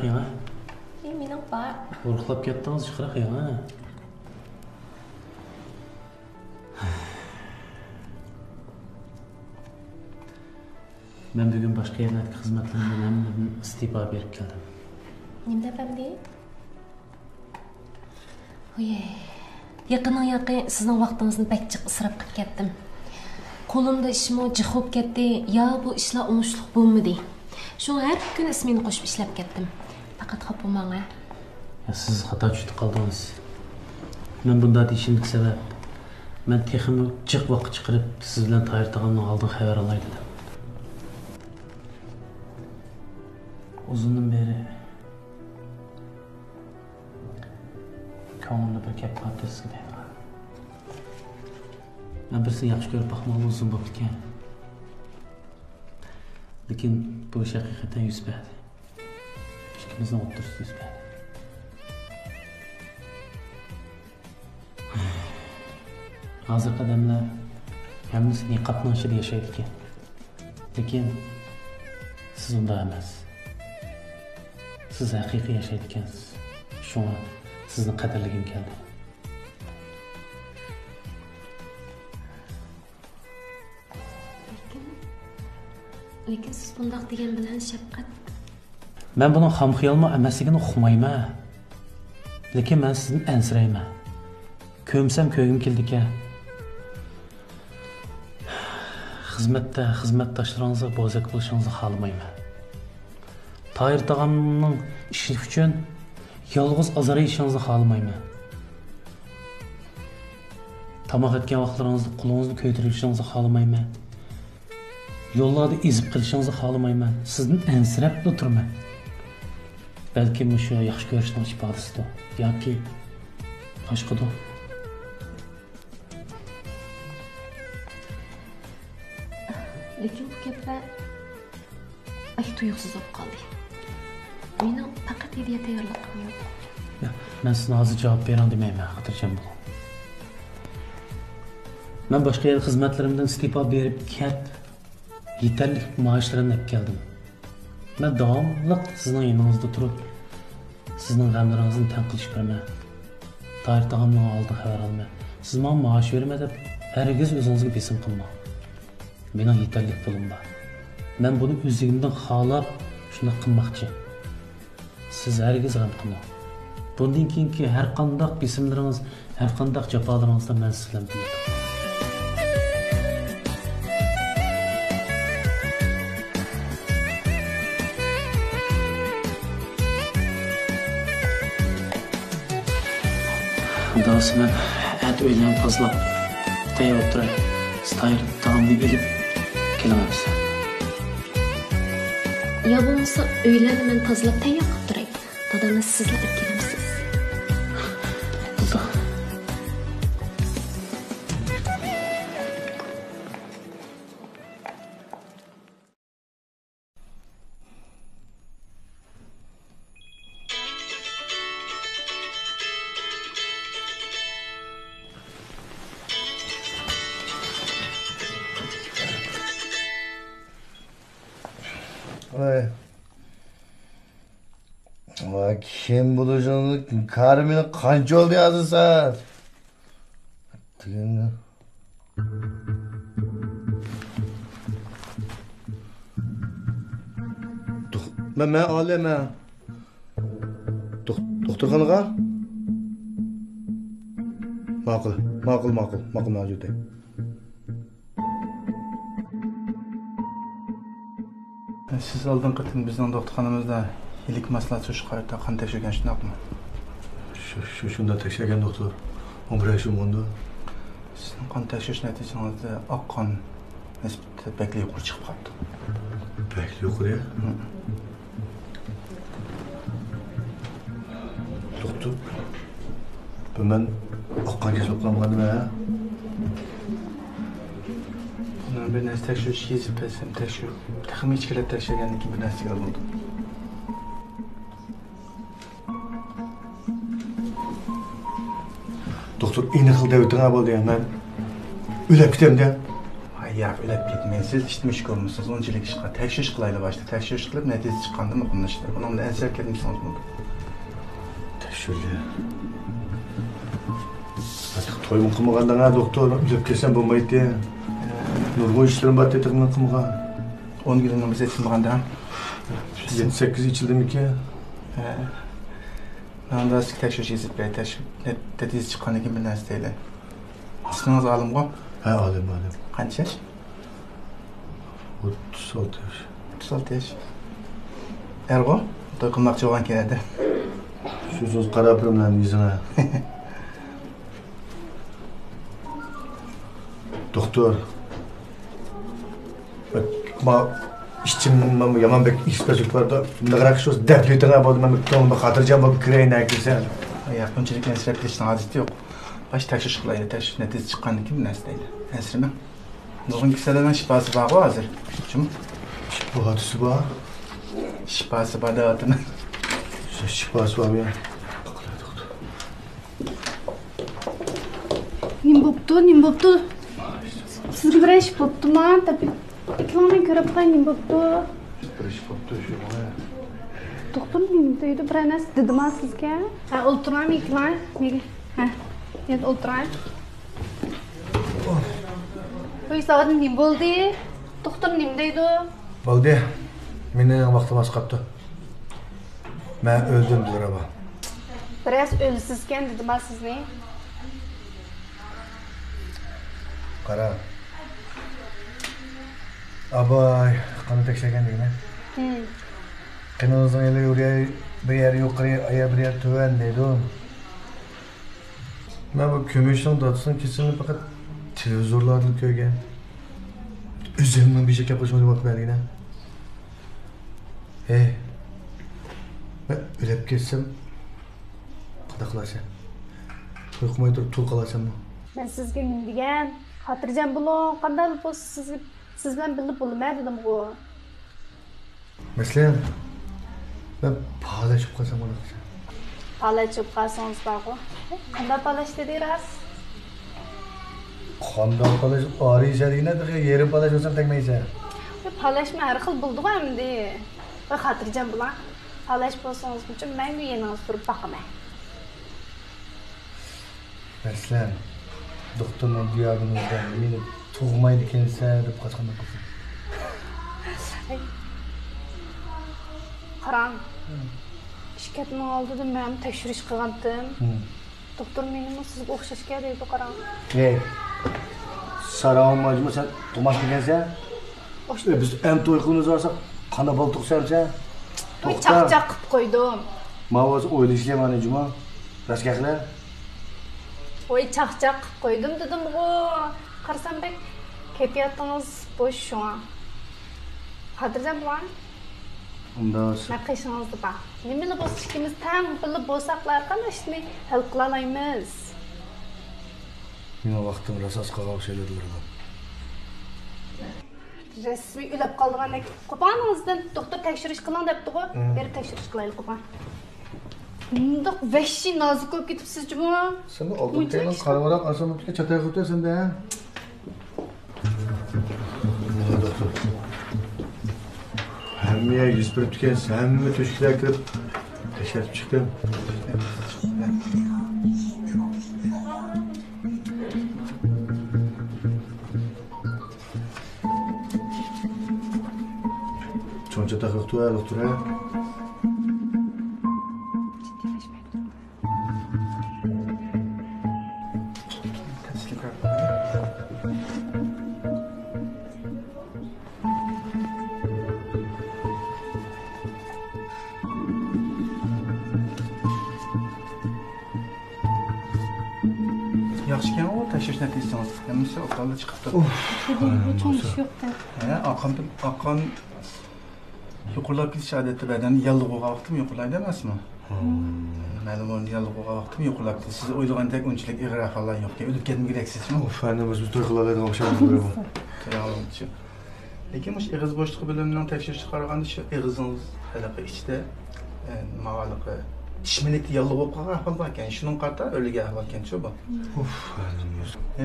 Ya. Mening bor. Qo'rqlab ketdingiz, chiqroq ya. Ben bugün başka yerlerdeki hizmetlerimden hammadan istifa berip keldim. Nima deyapman? Oy. Yaqin sizning vaqtingizni bak jiq isrof qilib ketdim. Qo'limda ishim jiq bo'lib ketdi, yo bu ishlar o'ngishli bo'lmadi. Shunga har kun ismini qo'shib ishlab ketdim. Faqat xafa bo'lmang. Ya siz xato tushib qoldingiz. Men bunda deyishimdagi sabab men teximni jiq vaqt chiqarib siz bilan Tahir tog'amning oldin xabar olay dedim. Uzundan beri ko'nglimda bir gap bor sizga. Ben birisini yaxshi ko'rib baxmal uzun bo'lib ketgan. Lekin bu ish haqiqatan yuz berdi. Ikkimizning o'rtasida yuz berdi. Hozir qadamlar hammasi niqobning ichida yashaydi ekan. Lekin siz unda emas. Siz haqiqiy yashaydi ekansiz. Shunga sizni qadrligim keldi. Lekin siz bundoq degan bilan shafqat. Men buning ham xiyolmi emasligini uqmayman. Lekin men sizni ansirayman. Ko'msam ko'gim keldi ekan. Xizmatdoshlaringizga bo'zak bo'lishingizni xohlamayman. Tahir tog'amning ishi uchun yolg'iz azarayishingizni xohlamayman. Tamoq etgan vaqtlaringizda qo'lingizni ko'tarishingizni xohlamayman. Yollarda ezib qilishingizni xohlamayman. Sizni ansirab o'tirman. Balki shu yaxshi ko'rishning ifodasidir yoki boshqadir. Lekin bu gaplar tuyuqsiz bo'lib qoldi. Mening faqat ideya tayyorligim yo'q. Men sizga hozir javob beraman demayman, xotirjam bo'ling. Men boshqa yer xizmatlarimdan istifa berib ketib yetarli maoshlarimni olib keldim. Men davomli sizning yoningizda turib, sizning g'amlaringizni tanqid qilib Tahir tog'amning oldiga xabar olmay. Siz menga maosh berma deb hargiz o'zingizga besim qilmang. Mening yetarli pulim bor. Men buni o'zimdan xohlab shuni qilmoqchi. Siz hargiz g'am qilmang. Bundan keyingi har qanday besimlaringiz, har qanday jafolaringizda men sizlarni bilaman. Dası ben et öğlen fazla teyir oturay. Tahir tağımını elip kelemem size. Ya bo'lmasa uylarni men tozalab tayyor qilib turay. Dadamni sizlar olib kelamsiz. Burada. Kim bulacağını karımını kanca oldu yazın sen. Ben aleme. Doktorxanaga? Ma'qul mavjud. Siz oldingi qatim bizning doktorxonamizda ilik maslahat shu qayerda qon tekshirgan shundaqmi? Shunda tekshirgan doktor. 11 yoshim bo'ldi. Sizning qon tekshirish natijangizda oq qon nisbati bakli yuqori chiqib qoldi. Bakli yuqori? Doktor. Ben oq qon kesib qolmadim ha? Bir narsa tekshirish yezib bilsam tekshirib, taxmin ichkilab tekshirgandan keyin bir narsaga bo'ldi. Doktor iğne kıldı ötüne buldu ya ben. Ölüp gidelim de. Ay Yo'q, o'ylab ketmaysiz, ishtimish ko'rmisiz, unchalik ishqa tekshirish qilaylik boshda. Tekshirish qilib, natija chiqqanda muhimlashdi. Buni ansab ketmaysangiz mumkin. Tekshirli. Artık toyun qilmagandan ha doktor, o'ylab kelsam bo'lmaydi. Nurg'un ishlarim bor tetig'ini qilmagan. 10 günün bize etmeganda. 7-8 içildimikin? Ben de sık tekşiriş yazıp beyteş. Dediğiniz çıkan kim bilen isteyle. İsminiz alım mı? Ha, alayım. Kaç yaş? 36 yaş. 36 yaş. Ergo? Toy kılmakçı olan keledi. Şusunuz kara pırımdan yüzüne. Doktor. Bak, işçim yaman bek ispezlik var da ne kadar şu deplitene bağlı ben bir hatırlayacağım bak kireyine ekilsen. Ya öncelikle ensirepleşten adeti yok. Baş tekşiriş kılaylı tekşiriş netice çıkan kim bilen isteyle. Ensirme. Nurg'un kiselenen şifası var hazır. Şum? Şifası var. Şifası var da adını. Şifası var ya. Nim bo'pti. Sizga bir ish bo'ptimi? Tabii. İklanmay ko'rib qo'y, nim bo'pti. Bir ish bo'pti shu. Doktor nim deydi, bir narsa dedimi sizga? Ha, o'ltiraymi iklan? Ha. Endi o'tiray. Qo'y soat nim bo'ldi? Doktor nim deydi? Bo'ldi. Mening vaqtim oz qoldi. Men o'ldim dedilar ama. Biraz o'lsizkan dedimi sizni? Qara. Abay, qani tekshirgan deyman. Qanozing ele yurgan bir yer yuqori, aya bir yer tuvan deydim. Men bu ko'mishning datisini kesilib faqat televizorlarni ko'rgan. O'zimni bir şey yapışmadı bak vergine. Ben ölüp kessem qadaqlasan. Qo'yqmay turib tul qalasan mı? Ben sizga nim degan, xotirjam bo'ling, qanday bo'lsa siz bilan bilib bo'lmaydi dedim-ku. Masalan, ben palashib qolsam bo'ladi. Palashib qolsangiz bor-ku. Qanday palash dedingiz? Qanday palashib oriysan degan, yerim palash olsam tegmaysan. Palashma har xil bo'ldi-ku endi. Va xotirjam bo'ling. Palash bo'lsangiz uchun men bu yeningiz turib baqaman. Masalan, doktorning diagnozidan meni tug'maydi ekansan deb qochqanda qilsin. Qarang. Shirkatning oldida men tekshirish qilgandim. Doktor meni sizga o'xshashga deydi, qarang. Sarağın macımı sen tug'mas ekansan? Biz ham to'y qilamiz olsak, qana bol tug'sansan? To'y chaqchaq qilib qo'ydim. Men o'zi o'ylashga mana juma. Raskaqlar. To'y chaqchaq qilib qo'ydim dedim-ku. Qarsam bek, kayfiyatingiz bo'sh shu an. Xotirjam bo'ling. Unda Ne qilishingizda bor. Nimani bo'lsa ikkimiz tang bilib bo'lsaqlar qana ishni hal qila olamiz. Mening vaqtim rasos qolgan şeylerdir bu. Resmi o'lib qolgandek qo'paningizdan doktor tekshirish qiling debdi-ku. Berib tekshirish qilaylik qo'pan. Bundoq vahshiy nozik bo'lib ketibsiz-ku. Sen de oldun tenin qaravaraq asamutga chatay qilib tursan-da. Doktor. Hammaga yuz berib ketgan, hamma to'shaklar kirib tekshirib chiqdim. Çoğunca takıp tuğa, doktora. Yaxşıken o tekşiriş neticəsiniz. Həmişə oqalda çıxıbdı. Hiç iş yok da. Akan yuqurlab ketiş adeti bədəni yallığa vaxtım yuqurlaydı emasmı? Məlum onun yallığa vaxtım yuqurlab ketiş. Siz oylağan tek önçilik iğir falan yok ki. Ölüp ketmə gereksizmi? Efendim biz toy qılalaydı oxşardı bu. Tamam. Lekin bu ağız boşluğu bölümündən tekşiriş çıxarğanda şu ağızınız hələqə içdə mağalıqı Dişmelikte yallı olup kalan ahval varken, şunun karta öyle ahvalken şu bu.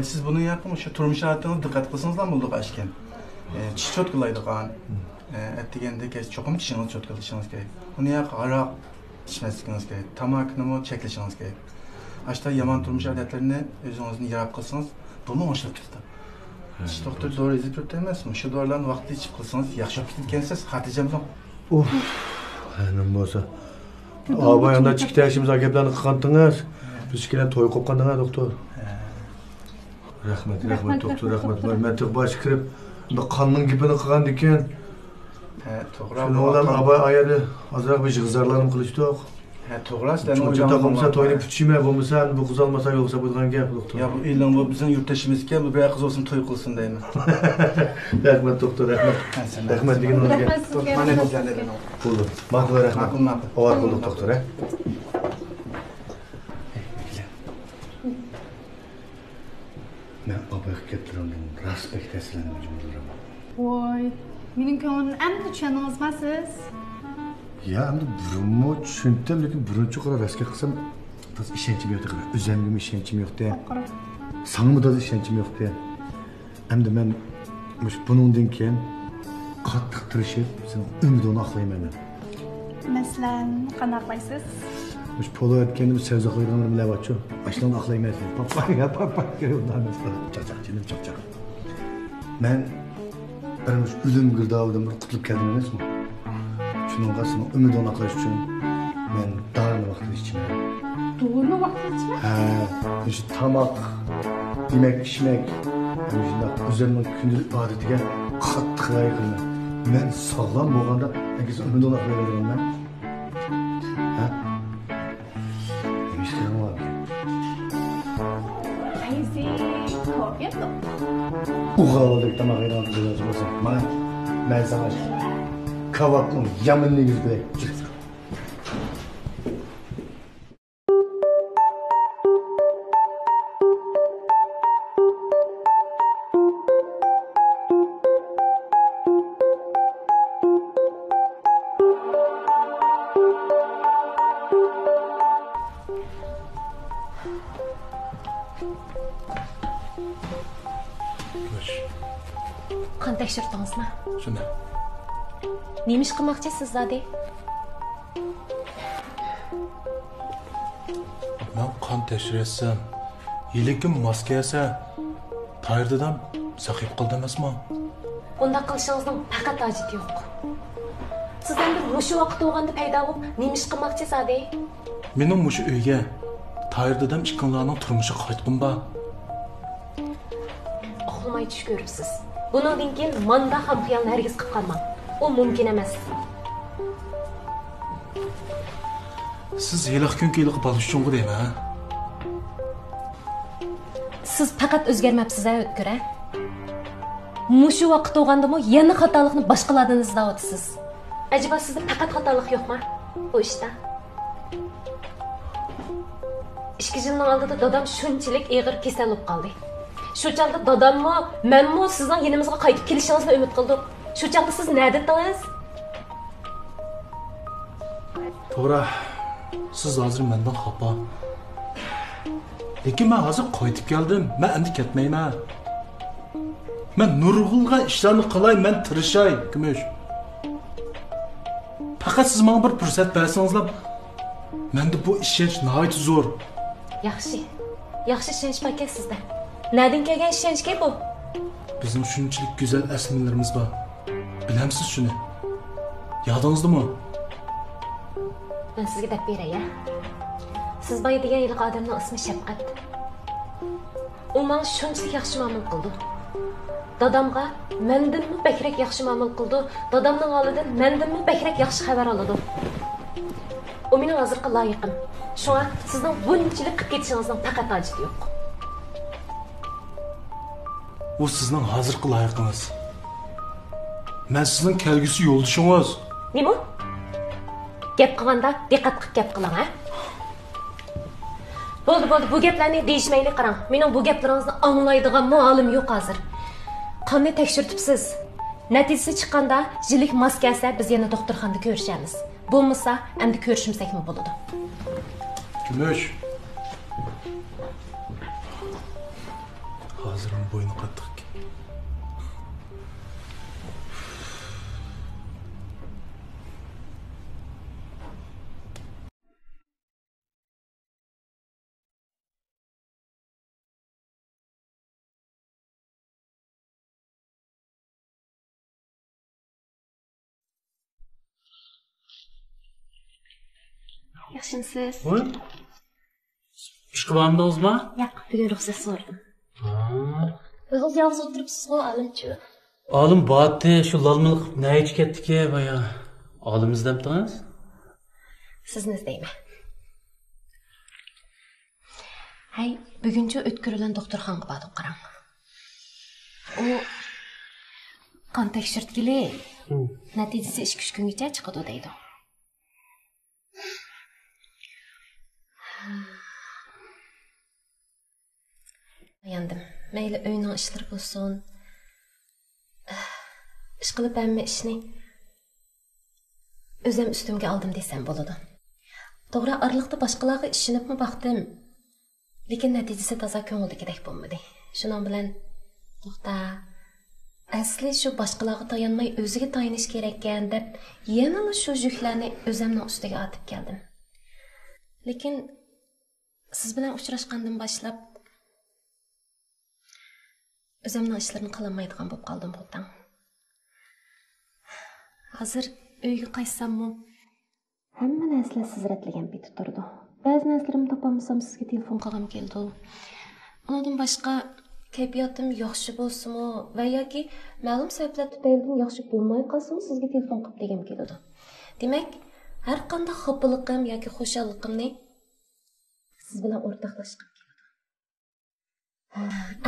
Siz bunu yapın, şu turmuş hayatına dikkat kılsınız lan bulduk aşken. Çiş çötkülaydı kan. Ettigende kes çokum çişiniz çötkülüşünüz gerek. Bunu yak arak içmezlikiniz gerek. Tamakını mı çekleşiniz gerek. Haşta yaman turmuş adetlerini özünüzün yarak kılsınız. Bunu hoşlap tuttu. Çiş doktor doğru izip tuttu emez mi? Şu doğruların vakti içip kılsınız. Yakşap gitkensiz Hatice'm yok. Hanım bolsa. Aba yanda çıktı yaşımız ageplerini kıkantınız. Biz kelen toy kopkandınız doktor. Rahmet doktor, rahmet. Ben tık baş kırıp kanның gipini kıkan diken. Şunu olan aba ayarı azırak bir jığızarlarım kılıçtı ok. To'g'ri, sizlarni Çocuğu takımsa toyunu pütüşüme bulmasa, bu kız almasa yoksa bulgan gap doktor. Ya bu ilan bu bizim yurttaşımızga bu bir kız olsun to'y qilsin deyman. Rahmet doktor, rahmet. Rahmet degan o'ziga. Rahmat sizga. Mana bo'lganlar. Bo'ldi. Ma'qul, rahmat. Ma'qul. Ovoz bo'ldi doktor, ha. Men babaga keltirdim. Respektasizlarni majburlarim. Voy, mening ko'nglimni endi tushundingizmi siz? Ya endi burunmu tushundim, lekin birinchi qora rasga qilsam toz ishonchim yo'q ekan. O'zimga ishonchim yo'q-da. Sanımda da ishonchim yo'q-da. Endi men bundan keyin qattiq tirishib, sen umidini oqlayman. Masalan, qanday aqlaysiz? Polo etkendim sevza koyduğum bile var çok. Baştan aklayayım etsin. Papa ondan mesela. Canım çok. Ben ölüm gırdağı bir kutlup geldim emas mı? Şunun qasını ümid ona aqlash uchun men darni vaqt içmem. Doğru vaqt içme? Ha, şu tamak, yemek, içmek, shunday o'zimning kundalik odatiga qattiq rioya qilaman. Men sog'lom bo'lganda agar ümid ona aqlayveraman. Ha? Qaysi korkuyordu? Uğalık tamak ayran kılacak olsa. Ben sana kavaklım, yamanlı yüzüyle. Qan tekshirdingizmi? Shunday. Nima ish qilmoqchisiz zade? Men qon tekshirtsam, yilikim maska yasa, tayirdidan saqib qildi emasmi? Bunda qilishingizning faqat hojati yo'q. Siz endi mushu vaqt o'g'anda paydo bo'lib, nima ish qilmoqchisiz zade? Mening mushu uyga tayirdidan ikkinlarning turmushi qaytqim bor. Uxlamay tush ko'ribsiz. Bundan keyin manda ham xiyolni hargiz qilib qolmang. U mumkin emas. Siz yiliq kun keliq bo'lish uchun deymi, ha? Siz faqat o'zgarmabsiz, o'tkir, ha? Mushu vaqt o'g'andimi yana xatolikni boshqalardan izlayapsiz. Acaba sizda faqat xatolik yo'qmi bu ishda? 2 yilning oldida dadam shunchalik og'ir kasal bo'lib qoldi. Shu chaqda dadammi, menmi sizning yanimizga qaytib kelishingizni umid qildik. Shu chaqda siz nima dedingiz? To'g'ri. Siz hozir mendan xafa. Lekin men hozir qaytib keldim. Men endi ketmayman. Men nurg'ulga ishlarni qilay, men tirishay, Kumush. Faqat siz menga bir fursat bersangizlar, menda bu ishonch nihoyat zo'r. Yaxshi. Yaxshi ishonch pakka sizda. Nereden kelgan ishonchga bu? Bizim shunchalik go'zal aslilarimiz bor. Bilamsiz shuni? Yodingizdami? Ben sizga deb beray, ya. Siz boya degan yilqi odamning ismi Shafqat. U menga shunchalik yaxshi muomala qildi. Dadamga mendanmi bakrak yaxshi muomala qildi. Dadamning holidan mendanmi bakrak yaxshi xabar oladi. U mening hozirgi loyiqim. Shunga sizning bunchalik qilib ketishingizning faqat hojati yo'q. O sizning hozirgi loyiqingiz. Men sizning kelgusi yo'ldoshingiz. Nima? Gap qilganda diqqat qilib gap qiling, ha? Bo'ldi, bu gaplarni deyishmaylik qarang. Mening bu gaplaringizni anglaydigan muallim yo'q hozir. Qanday tekshirtibsiz? Natijasi chiqqanda jilik maskasi biz yana doktorxonada ko'rishamiz. Bo'lmasa, endi ko'rishimsakmi bo'ladi. Gümüş. Hazırım boynu qattiq. Yaxshimisiz? Voy. İşki bağımdınızmı? Yo'q, bugun ruxsat so'radim. O'zingiz yolg'iz o'tiribsiz-ku, olimchi. Olim batı, şu lalmılık ne iç ketdi ki baya? Olim izlabdingiz? Sizni izlayman. Hay, buguncha o'tkirilgan doktorxonaga bordim qarang. U qon tekshirtgili. Natijasi 2-3 kungacha chiqadi deydi. Yandım. Mayli uyning ishlari bo'lsin. Ish qilib hamma ishni o'zim ustimga oldim desam bo'ladi. To'g'ri, oraliqda boshqalarga ishinibmi baxtim. Lekin natijasi toza ko'ngildagidek bo'lmadi. Shuning bilan to'xta. Asli shu boshqalarga tayanmay o'ziga tayinish kerak ekan deb, yana shu yuklarni o'zimning ustiga otib keldim. Lekin siz bilan uchrashgandan boshlab o'zimning ishlarimni qilolmaydigan bo'lib qoldim bo'ldim. Hozir uyga qaytsammi, hamma narsalar sizratlagan bitib turdi. Ba'zi narsalarni topolmasam sizga telefon qilgim keldi. Undan boshqa kayfiyatim yaxshi bo'lsa-mu va yoki ma'lum sabablar tufayli yaxshi bo'lmay qolsa-mu sizga telefon qilib degim keldi. Demak, har qanday xafaligim yoki xushalligimni siz bilan o'rtoqlashib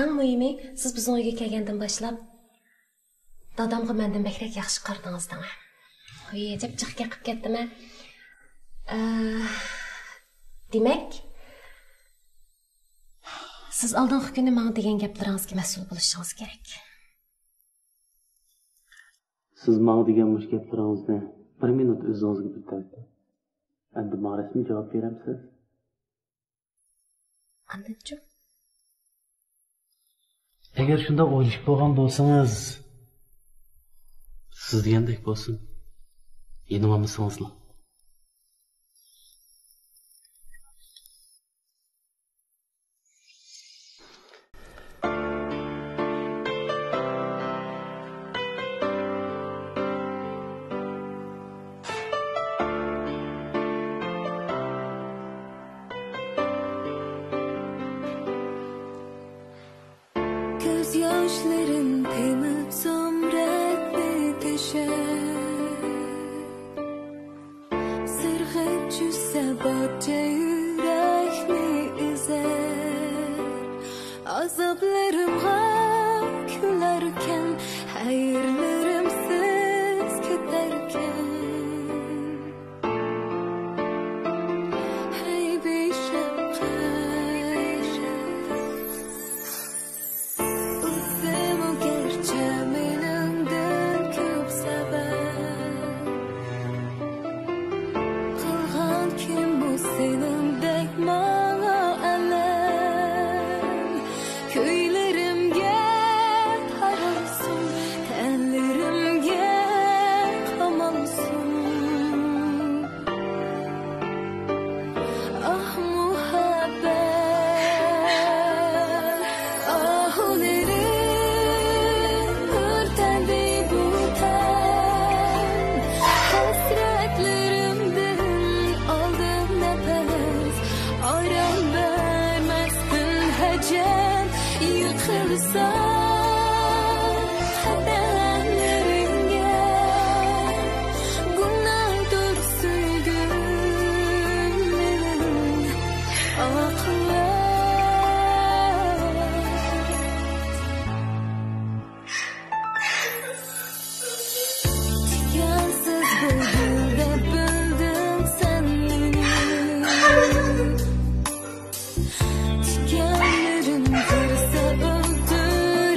eng muhimi, siz bizning uyga kelgandan boshlab dadamga mendan bakrak yaxshi qardingiz-da. Yejib chiqqa qilib ketdimi? Demak, siz oldingi kuni menga degan gaplaringizga mas'ul bo'lishingiz kerak. Siz menga degan mush gaplaringizni 1 minut o'zingizga bitirdi. Endi men rasmiy javob beramsiz? Anladim. Agar shunda o'ylashib bo'lgan bo'lsangiz, siz degandek bo'lsin. Yenilmasingizlar. Gözyaşların temip somratni teşer Sırgıp cüsse batça yürekni ezer Azaplarımga külerken hayırlarım siz keterken Hey bir Tikenlerin kırsa öldür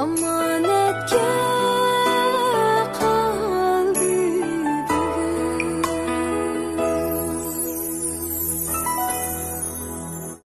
Amanetga